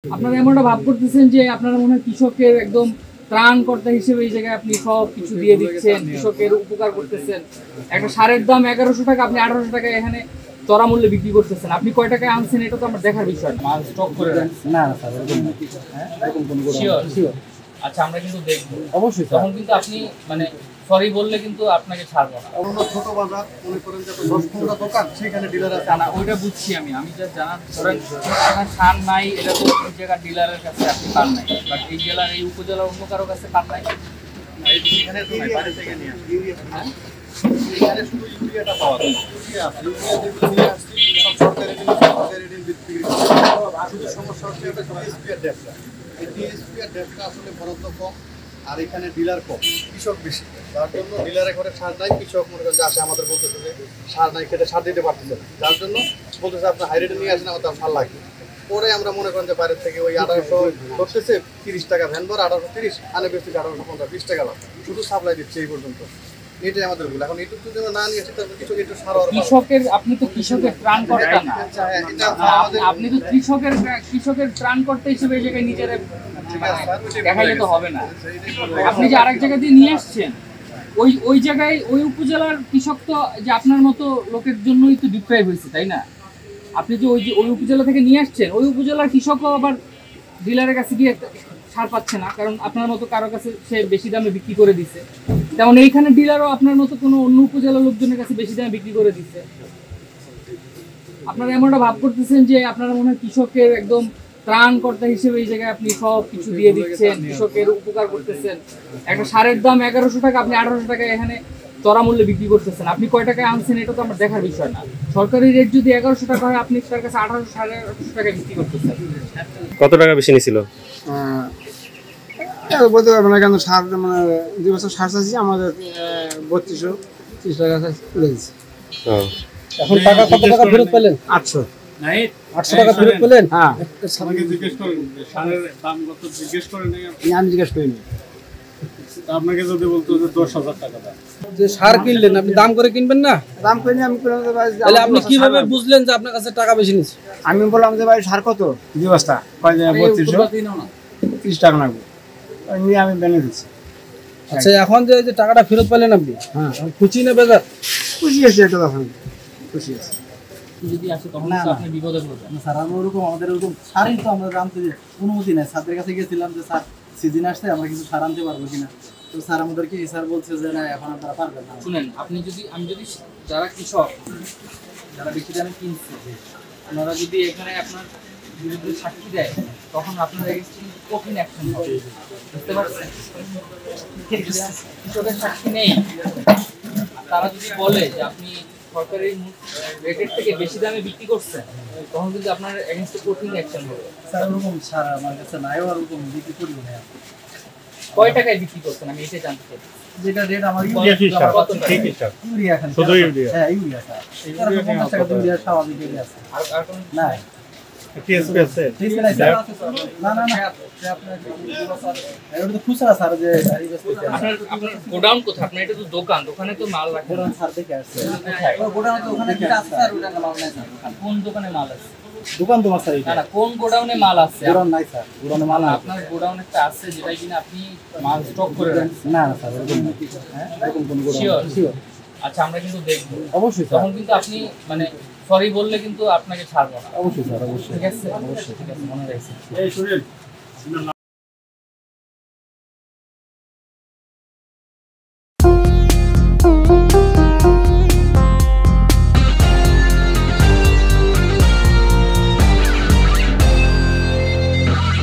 আপনারা এমনটা ভাব করতেছেন যে আপনারা মনে হয় কৃষকের একদম ত্রাণকর্তা হিসেবে এই জায়গায় আপনি সব কিছু দিয়ে দিচ্ছেন, কৃষকের উপকার করতেছেন। একটা সারের দাম 1100 টাকা, আপনি 1800 টাকায় এখানে চড়া মূল্যে বিক্রি করতেছেন। আপনি কয় টাকায় আনছেন এটা তো আমার দেখার বিষয় না। মাল স্টক করে রাখছেন। না স্যার, এরকম কোনো শিওর। আচ্ছা, আমরা কিন্তু দেখবো অবশ্যই। তখন কিন্তু আপনি মানে সরি বললে কিন্তু আপনাকে ছাড়বো না। অন্য ছোট বাজার মনে করেন যে 10-15 দোকান সেখানে ডিলার আছে না, ওইটা বুঝছি আমি যা জানার ধরেন আপনার ছাড় নাই, এটা তো ওই জায়গার ডিলারের কাছে আপনি পান নাই, বাট এই জেলার এই উপজেলার অন্য কারো কাছে পান নাই। এখানে তো নাই, বাইরে থেকে নিয়ে আসি। এখানে শুধু ইউরিয়াটা পাওয়া যায়। ইউরিয়া আছে, ইউরিয়া যেগুলো নিয়ে আসছি সব সরকারি ঋণ বিক্রি করে। শুধু সমস্যা হচ্ছে এটা টিএসপিআর ডেপটা। এই টিএসপিআর ডেপটা আসলে বরাদ্দ কম, আর এখানে ডিলার কম, কৃষক বেশি। তার জন্য ডিলারে ঘরে সার নাই, কৃষক মনে করেন যে আসে আমাদের বলতেছে যে সার নাই, খেতে সার দিতে পারতেছে না। যার জন্য বলতেছে আপনার হাই রেটে নিয়ে আসেন, আমাদের সার লাগবে। পরে আমরা মনে করেন যে বাইরের থেকে ওই 1800 করতেছে, 30 টাকা ভ্যান ভর 1830, আনে বেশি 1850, 20 টাকা লাভ, শুধু সাপ্লাই দিচ্ছে এই পর্যন্ত। এটাই আমাদের ভুল। এখন এইটুকু যদি না নিয়ে আসি তাহলে কৃষক একটু সার কৃষকের, আপনি তো কৃষকের ত্রাণ করতে না, আপনি তো কৃষকের ত্রাণ করতে হিসেবে এই জায়গায় নিজের দেখাইলে তো হবে না। আপনি যে আরেক জায়গা দিয়ে নিয়ে আসছেন, ওই জায়গায় ওই উপজেলার কৃষক তো যে আপনার মতো লোকের জন্যই তো ডিপ্রাইভ হয়েছে, তাই না? আপনি যে ওই উপজেলা থেকে নিয়ে আসছেন, ওই উপজেলার কৃষকও আবার ডিলারের কাছে গিয়ে সার পাচ্ছে না, কারণ আপনার মতো কারো কাছে সে বেশি দামে বিক্রি করে দিচ্ছে। তেমন এইখানে ডিলারও আপনার মতো কোনো অন্য উপজেলার লোকজনের কাছে বেশি দামে বিক্রি করে দিচ্ছে। আপনারা এমনটা ভাব করতেছেন যে আপনারা মনে হয় কৃষকের একদম ত্রাণকর্তা হিসেবে এই জায়গায় আপনি সব কিছু দিয়ে দিচ্ছেন, কৃষকের উপকার করতেছেন। একটা সারের দাম 1100 টাকা, আপনি 1800 টাকায় এখানে চড়া মূল্যে বিক্রি করতেছেন। আপনি কয় টাকায় আনছেন এটা তো আমার দেখার বিষয় না। সরকারি রেট যদি 1100 টাকা হয়, আপনি তার কাছে 1800 1800 টাকায় বিক্রি করতেছেন। কত টাকা বেশি নিছিল? বলতে পারবো না, কেন সার মানে 2 বছর সার চাচ্ছি আমাদের 3230 টাকা লেগেছে। এখন টাকা কত টাকা ফেরত পেলেন? 800 টাকা ফেরত পেলেন? হ্যাঁ, আমাকে জিজ্ঞেস করেন সারের দাম কত, জিজ্ঞেস করেন নাই? আমি জিজ্ঞেস করিনি। আপনাকে যদি বলতো যে 10,000 টাকা দাম, যে সার কিনলেন আপনি দাম করে কিনবেন না? দাম করিনি আমি। তাহলে আপনি কিভাবে বুঝলেন যে আপনার কাছে টাকা বেশি নিচ্ছে? আমি বললাম যে ভাই সার কত, 2 বস্তা, কয় 3230 টাকা লাগবে, নিয়ে আমি বেনে দিচ্ছি। আচ্ছা, এখন যে টাকাটা ফেরত পেলেন আপনি, হ্যাঁ, খুশি না বেজার? খুশি আছে, এটা তখন খুশি আছে। যদি আসে তখন তো আপনি বিপদে পড়বেন। স্যার আমরা ওরকম আমাদের ওরকম সারই তো আমরা আনতে অনুমতি নেই। স্যারদের কাছে গিয়েছিলাম যে স্যার সিজন আসছে, আমরা কিছু সার আনতে পারবো কিনা। তো স্যার আমাদেরকে স্যার বলছে যে না, এখন আপনারা পারবেন না। শুনেন, আমি যদি যারা কৃষক, যারা বেশি দামে কিনছে, ওনারা যদি এখানে আপনার বিরুদ্ধে সাক্ষী দেয়, তখন আপনার কঠিন অ্যাকশন হবে, বুঝতে পারছেন? কৃষকের সাক্ষী নেই, তারা যদি বলে যে আপনি সরকারি রেটের থেকে বেশি দামে বিক্রি করছেন, তখন কিন্তু আপনার এগেইনস্টে কঠিন অ্যাকশন হবে। স্যার ওরকম সার আমার কাছে নাই, ওরকম বিক্রি করি না। কয় টাকায় বিক্রি করছেন আমি এটা জানতে চাই। যেটা রেট আমার ইউরিয়া ইউরিয়া, শুধু ইউরিয়া? হ্যাঁ ইউরিয়া স্যার, 50 টাকা ইউরিয়া স্বাভাবিক ইউরিয়া আছে। আর কোন না টিএসপি আছে? টিএসপি নাই স্যার। না আপনার এটা তো খুচরা স্যার, যে গাড়ি বেচতেছে। আপনার গোডাউন কোথায়? আপনার এটা তো দোকানে তো মাল রাখেন। গোডাউন স্যার দেখে আসছে। গোডাউন তো ওখানে যেটা আছে স্যার, ওটা মাল নাই স্যার। কোন দোকানে মাল আছে? দোকান তোমার স্যার, না, কোন গোডাউনে মাল আছে? গোডাউন নাই স্যার, গোডাউনে মাল নাই। আপনার গোডাউন একটা আছে যেটা কিনা আপনি মাল স্টক করে রাখছেন। না স্যার, এরকম না। এরকম কোন গোডাউন? শিওর। আচ্ছা, আমরা কিন্তু দেখবো অবশ্যই স্যার, তখন কিন্তু আপনি মানে সরি বললে কিন্তু আপনাকে ছাড়বো না। অবশ্যই স্যার, অবশ্যই। ঠিক আছে, অবশ্যই, ঠিক আছে, মনে রাখছি। এই শুনেন